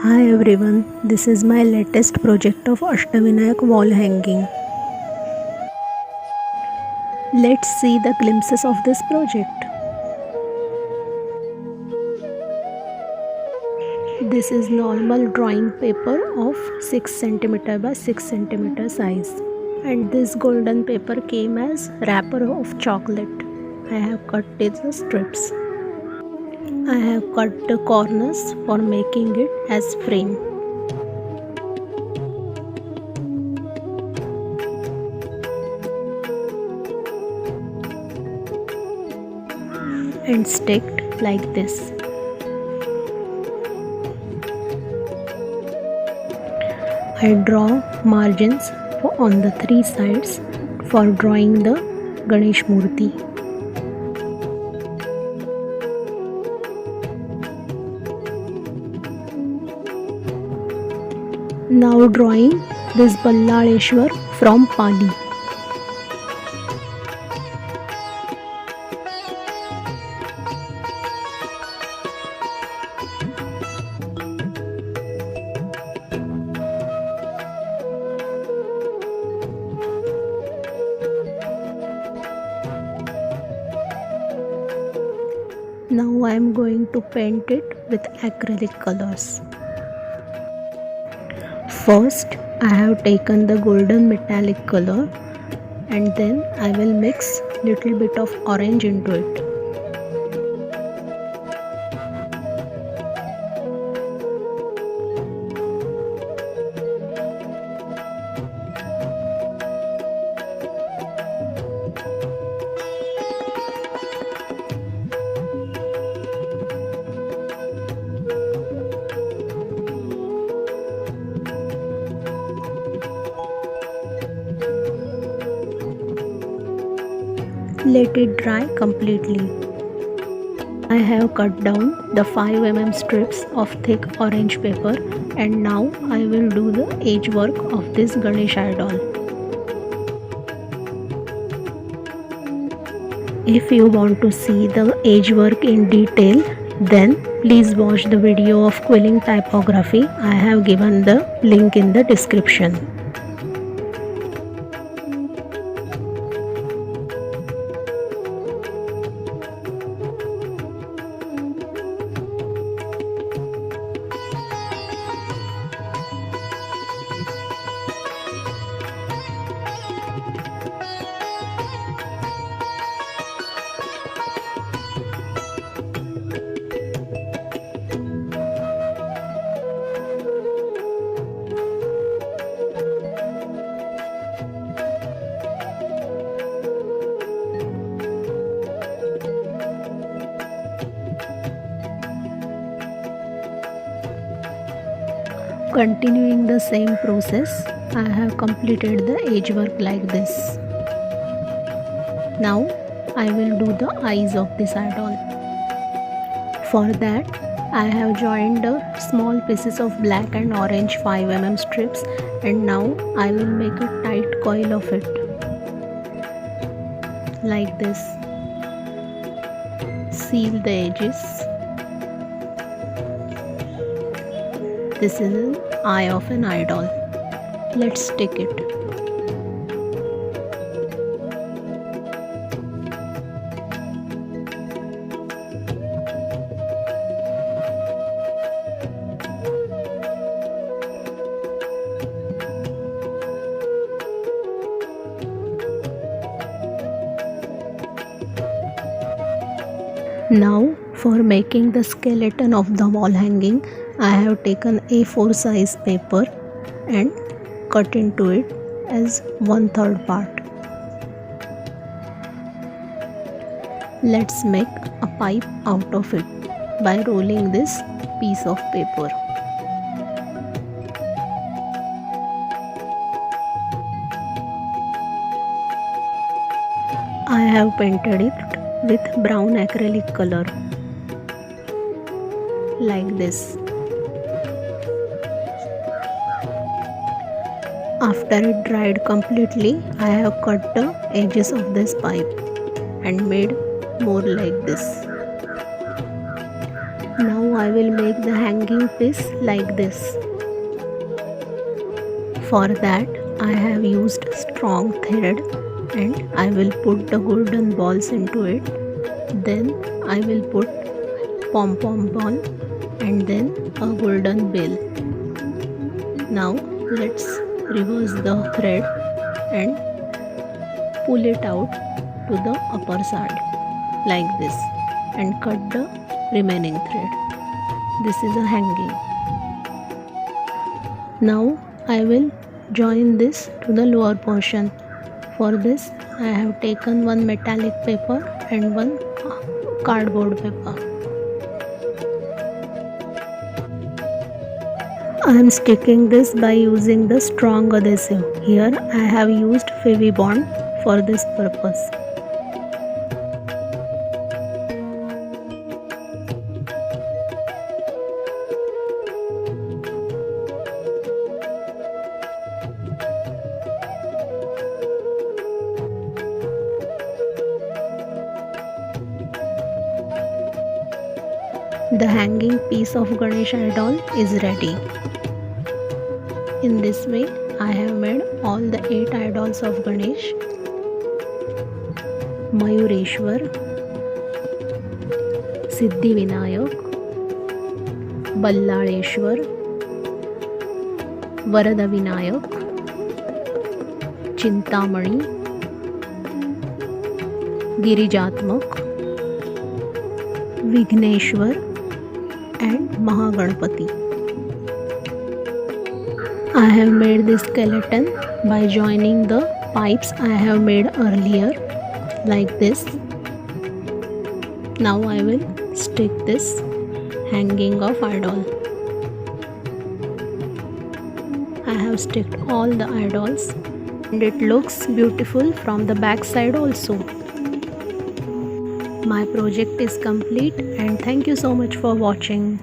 Hi everyone, this is my latest project of Ashtavinayak Wall Hanging. Let's see the glimpses of this project. This is normal drawing paper of 6 cm by 6 cm size, and this golden paper came as wrapper of chocolate. I have cut it in strips. I have cut the corners for making it as frame. And sticked like this. I draw margins on the 3 sides for drawing the Ganesh Murti. Now drawing this Ballaleshwar from Pali. Now I am going to paint it with acrylic colors. First, I have taken the golden metallic color and then I will mix little bit of orange into it. Let it dry completely. I have cut down the 5 mm strips of thick orange paper, and now I will do the edge work of this Ganesh idol. If you want to see the edge work in detail, then please watch the video of quilling typography. I have given the link in the description. Continuing the same process, I have completed the edge work like this. Now I will do the eyes of this idol. For that, I have joined the small pieces of black and orange 5 mm strips, and now I will make a tight coil of it like this. Seal the edges. This is an eye of an idol. Let's stick it. Now, for making the skeleton of the wall hanging, I have taken A4 size paper and cut into it as 1/3 part. Let's make a pipe out of it by rolling this piece of paper. I have painted it with brown acrylic color like this. After it dried completely, I have cut the edges of this pipe and made more like this. Now I I will make the hanging piece like this. For that I have used strong thread and I will put the golden balls into it. Then I will put pom-pom ball and then a golden bell. Now let's reverse the thread and pull it out to the upper side like this and cut the remaining thread. This is a hanging. Now I will join this to the lower portion. For this I have taken one metallic paper and one cardboard paper. I am sticking this by using the strong adhesive. Here I have used Fevibond for this purpose. The hanging piece of Ganesh idol is ready. In this way, I have made all the 8 idols of Ganesh, Mayureshwar, Siddhivinayak, Ballaleshwar, Varadavinayak, Chintamani, Girijatmak, Vigneshwar and Mahaganapati. I have made this skeleton by joining the pipes I have made earlier like this. Now I will stick this hanging of idol. I have sticked all the idols and it looks beautiful from the back side also. My project is complete and thank you so much for watching.